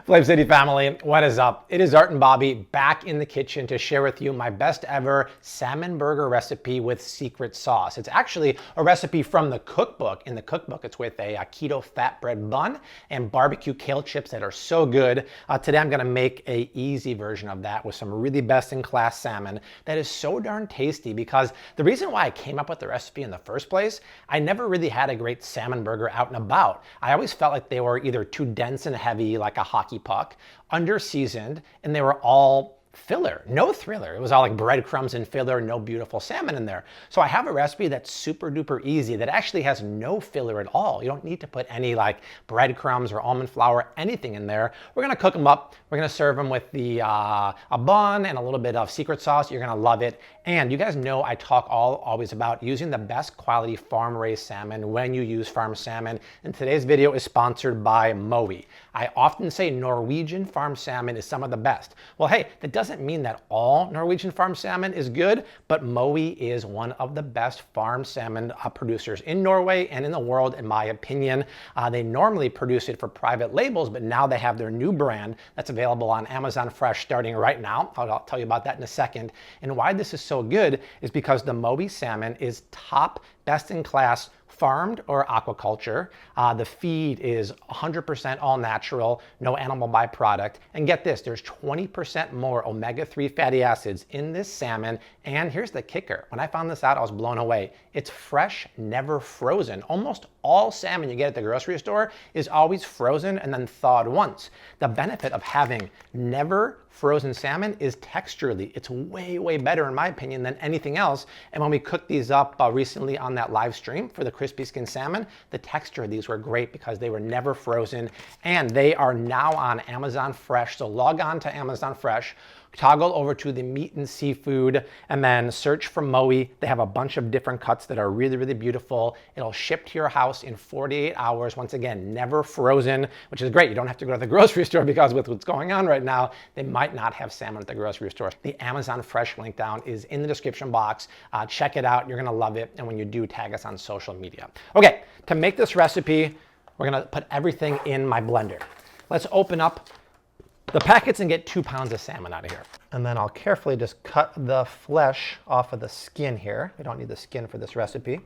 Flame City family, what is up? It is Art and Bobby back in the kitchen to share with you my best ever salmon burger recipe with secret sauce. It's actually a recipe from the cookbook. In the cookbook, it's with a keto fat bread bun and barbecue kale chips that are so good. Today I'm gonna make a easy version of that with some really best in class salmon that is so darn tasty, because the reason why I came up with the recipe in the first place, I never really had a great salmon burger out and about. I always felt like they were either too dense and heavy like a hockey puck, under seasoned, and they were all filler, no thriller. It was all like breadcrumbs and filler, no beautiful salmon in there. So I have a recipe that's super duper easy that actually has no filler at all. You don't need to put any like breadcrumbs or almond flour, anything in there. We're gonna cook them up. We're gonna serve them with the a bun and a little bit of secret sauce. You're gonna love it. And you guys know I talk always about using the best quality farm-raised salmon when you use farm salmon. And today's video is sponsored by Mowi. I often say Norwegian farm salmon is some of the best. Well, hey, that doesn't mean that all Norwegian farm salmon is good, but Mowi is one of the best farm salmon producers in Norway and in the world, in my opinion. They normally produce it for private labels, but now they have their new brand that's available on Amazon Fresh starting right now. I'll tell you about that in a second. And why this is so good is because the Mowi salmon is top, best in class, farmed or aquaculture. The feed is 100% all natural, no animal byproduct. And get this, there's 20% more omega-3 fatty acids in this salmon. And here's the kicker. When I found this out, I was blown away. It's fresh, never frozen. Almost all salmon you get at the grocery store is always frozen and then thawed once. The benefit of having never frozen salmon is texturally. It's way, way better in my opinion than anything else. And when we cooked these up recently on that live stream for the crispy skin salmon, the texture of these were great because they were never frozen, and they are now on Amazon Fresh. So log on to Amazon Fresh, toggle over to the meat and seafood, and then search for Mowi. They have a bunch of different cuts that are really, really beautiful. It'll ship to your house in 48 hours. Once again, never frozen, which is great. You don't have to go to the grocery store, because with what's going on right now, they might not have salmon at the grocery store. The Amazon Fresh link down is in the description box. Check it out. You're gonna love it. And when you do, tag us on social media. Okay, to make this recipe, we're gonna put everything in my blender. Let's open up the packets and get 2 pounds of salmon out of here. And then I'll carefully just cut the flesh off of the skin here. We don't need the skin for this recipe. And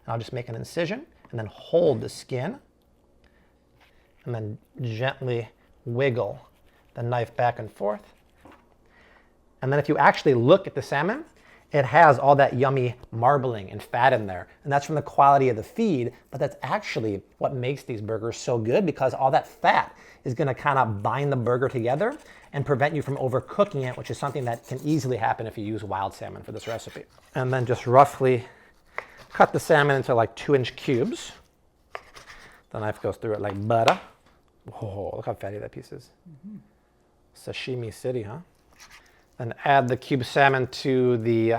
I'll just make an incision and then hold the skin and then gently wiggle the knife back and forth. And then if you actually look at the salmon, it has all that yummy marbling and fat in there. And that's from the quality of the feed, but that's actually what makes these burgers so good, because all that fat is gonna kind of bind the burger together and prevent you from overcooking it, which is something that can easily happen if you use wild salmon for this recipe. And then just roughly cut the salmon into like 2-inch cubes. The knife goes through it like butter. Whoa, look how fatty that piece is. Sashimi City, huh? Then add the cube salmon to the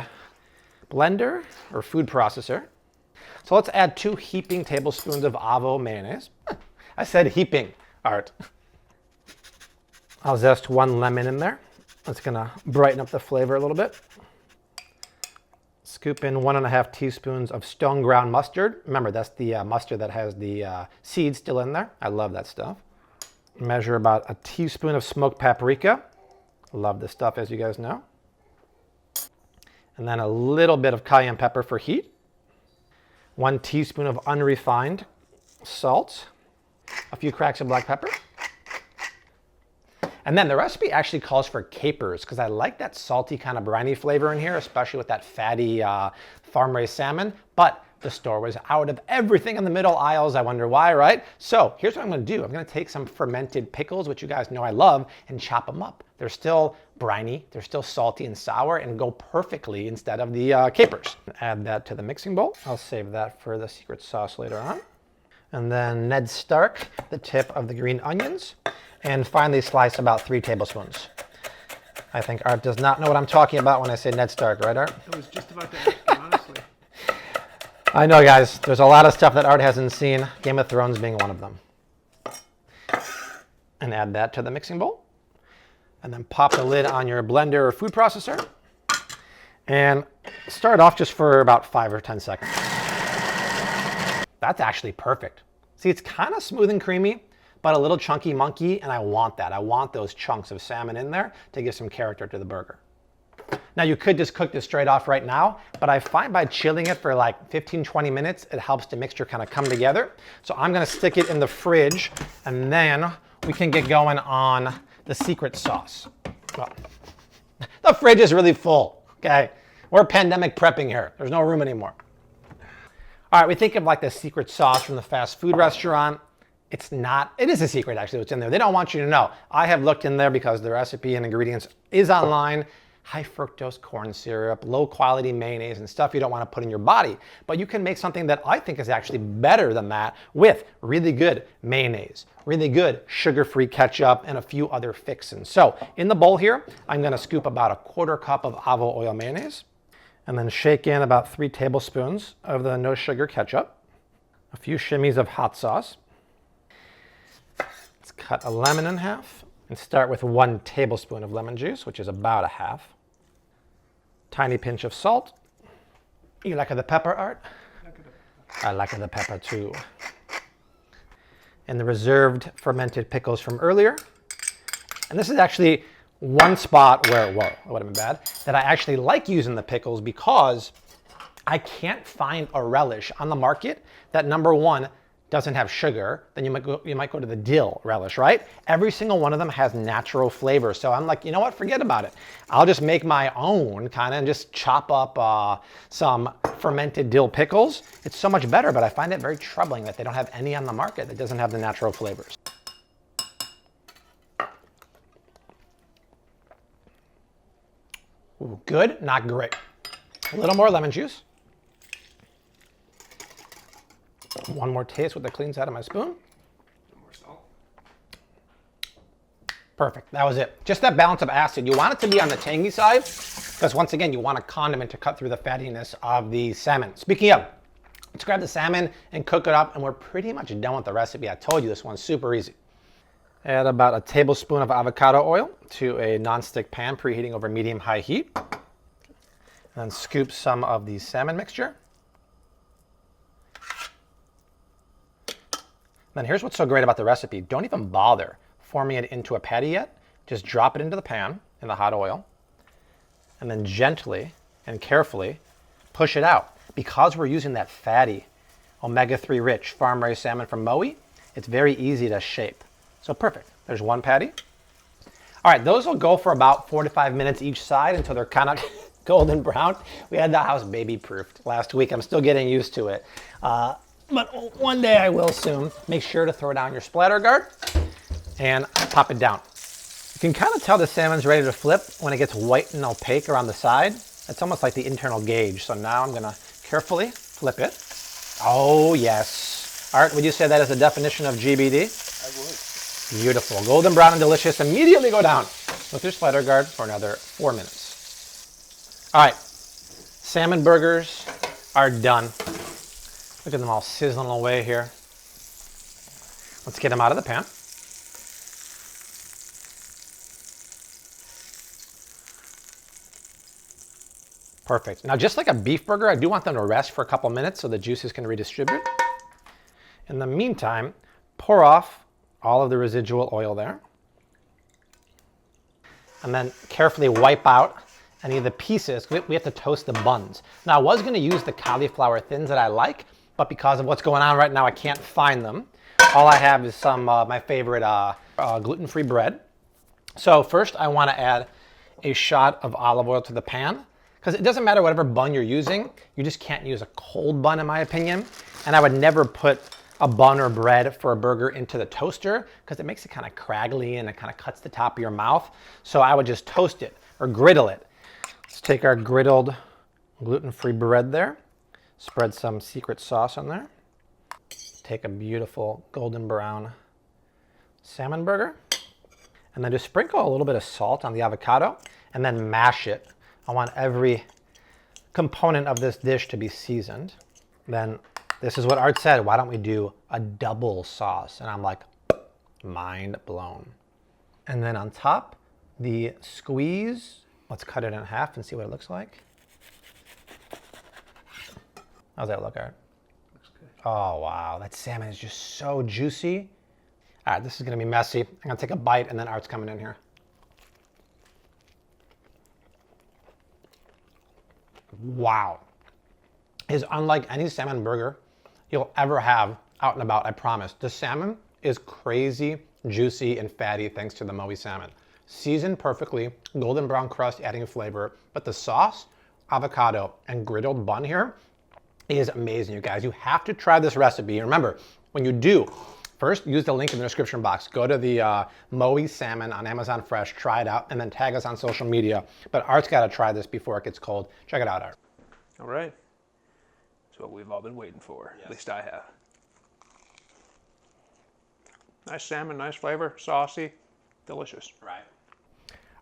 blender or food processor. So let's add 2 heaping tablespoons of Avo mayonnaise. I said heaping, Art. I'll zest 1 lemon in there. That's gonna brighten up the flavor a little bit. Scoop in 1½ teaspoons of stone ground mustard. Remember, that's the mustard that has the seeds still in there. I love that stuff. Measure about a teaspoon of smoked paprika. Love this stuff, as you guys know. And then a little bit of cayenne pepper for heat. 1 teaspoon of unrefined salt. A few cracks of black pepper. And then the recipe actually calls for capers, because I like that salty kind of briny flavor in here, especially with that fatty farm-raised salmon. But the store was out of everything in the middle aisles. I wonder why, right? So here's what I'm gonna do. I'm gonna take some fermented pickles, which you guys know I love, and chop them up. They're still briny, they're still salty and sour, and go perfectly instead of the capers. Add that to the mixing bowl. I'll save that for the secret sauce later on. And then Ned Stark, the tip of the green onions. And finally slice about 3 tablespoons. I think Art does not know what I'm talking about when I say Ned Stark, right, Art? I was just about to ask you, honestly. I know, guys, there's a lot of stuff that Art hasn't seen, Game of Thrones being one of them. And add that to the mixing bowl. And then pop the lid on your blender or food processor. And start off just for about 5 or 10 seconds. That's actually perfect. See, it's kind of smooth and creamy, but a little chunky monkey, and I want that. I want those chunks of salmon in there to give some character to the burger. Now you could just cook this straight off right now, but I find by chilling it for like 15, 20 minutes, it helps the mixture kind of come together. So I'm gonna stick it in the fridge, and then we can get going on the secret sauce. Well, the fridge is really full, okay? We're pandemic prepping here. There's no room anymore. All right, we think of like the secret sauce from the fast food restaurant. It's not, it is a secret actually what's in there. They don't want you to know. I have looked in there because the recipe and ingredients is online. High fructose corn syrup, low quality mayonnaise, and stuff you don't want to put in your body. But you can make something that I think is actually better than that with really good mayonnaise, really good sugar-free ketchup, and a few other fixins. So in the bowl here, I'm going to scoop about a 1/4 cup of olive oil mayonnaise, and then shake in about 3 tablespoons of the no sugar ketchup, a few shimmies of hot sauce. Let's cut a lemon in half and start with 1 tablespoon of lemon juice, which is about a half. Tiny pinch of salt. You like the pepper, Art? I like the pepper too. And the reserved fermented pickles from earlier. And this is actually one spot where, whoa, that would have been bad, that I actually like using the pickles because I can't find a relish on the market that, number one, doesn't have sugar. Then you might go to the dill relish, right? Every single one of them has natural flavor. So I'm like, you know what? Forget about it. I'll just make my own kind of and just chop up some fermented dill pickles. It's so much better, but I find it very troubling that they don't have any on the market that doesn't have the natural flavors. Ooh, good, not great. A little more lemon juice. One more taste with the clean side of my spoon. More salt. Perfect, that was it. Just that balance of acid. You want it to be on the tangy side because once again, you want a condiment to cut through the fattiness of the salmon. Speaking of, let's grab the salmon and cook it up and we're pretty much done with the recipe. I told you this one's super easy. Add about a tablespoon of avocado oil to a nonstick pan preheating over medium-high heat. And then scoop some of the salmon mixture. Then here's what's so great about the recipe. Don't even bother forming it into a patty yet. Just drop it into the pan in the hot oil and then gently and carefully push it out. Because we're using that fatty, omega-3 rich farm-raised salmon from Maui, it's very easy to shape. So perfect. There's one patty. All right, those will go for about 4 to 5 minutes each side until they're kind of golden brown. We had the house baby-proofed last week. I'm still getting used to it. But one day I will soon. Make sure to throw down your splatter guard and pop it down. You can kind of tell the salmon's ready to flip when it gets white and opaque around the side. It's almost like the internal gauge. So now I'm gonna carefully flip it. Oh yes. Art, would you say that is the definition of GBD? I would. Beautiful, golden brown and delicious. Immediately go down with your splatter guard for another 4 minutes. All right, salmon burgers are done. Look at them all sizzling away here. Let's get them out of the pan. Perfect. Now, just like a beef burger, I do want them to rest for a couple minutes so the juices can redistribute. In the meantime, pour off all of the residual oil there. And then carefully wipe out any of the pieces. We have to toast the buns. Now, I was going to use the cauliflower thins that I like, but because of what's going on right now, I can't find them. All I have is some my favorite gluten-free bread. So first, I want to add a shot of olive oil to the pan, because it doesn't matter whatever bun you're using. You just can't use a cold bun, in my opinion. And I would never put a bun or bread for a burger into the toaster because it makes it kind of craggly and it kind of cuts the top of your mouth. So I would just toast it or griddle it. Let's take our griddled gluten-free bread there. Spread some secret sauce on there. Take a beautiful golden brown salmon burger. And then just sprinkle a little bit of salt on the avocado and then mash it. I want every component of this dish to be seasoned. Then this is what Art said, why don't we do a double sauce? And I'm like, mind blown. And then on top, the squeeze, let's cut it in half and see what it looks like. How's that look, Art? Looks good. Oh, wow, that salmon is just so juicy. All right, this is gonna be messy. I'm gonna take a bite and then Art's coming in here. Wow. It is unlike any salmon burger you'll ever have out and about, I promise. The salmon is crazy, juicy, and fatty thanks to the Mowi salmon. Seasoned perfectly, golden brown crust adding flavor, but the sauce, avocado, and griddled bun here is amazing, you guys. You have to try this recipe. Remember, when you do, first use the link in the description box. Go to the Mowi salmon on Amazon Fresh, try it out, and then tag us on social media. But Art's got to try this before it gets cold. Check it out, Art. All right. That's what we've all been waiting for. Yes. At least I have. Nice salmon, nice flavor, saucy, delicious. Right.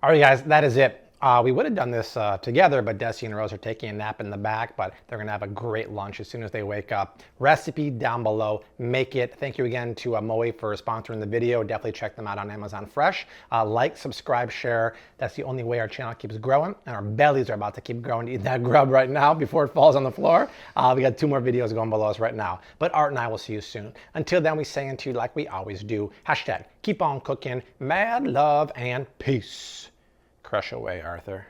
All right, guys, that is it. We would have done this together, but Dessi and Rose are taking a nap in the back, but they're gonna have a great lunch as soon as they wake up. Recipe down below, make it. Thank you again to Mowi for sponsoring the video. Definitely check them out on Amazon Fresh. Like, subscribe, share. That's the only way our channel keeps growing, and our bellies are about to keep growing to eat that grub right now before it falls on the floor. We got 2 more videos going below us right now, but Art and I will see you soon. Until then, we say unto you like we always do, hashtag keep on cooking, mad love and peace. Crush away, Arthur.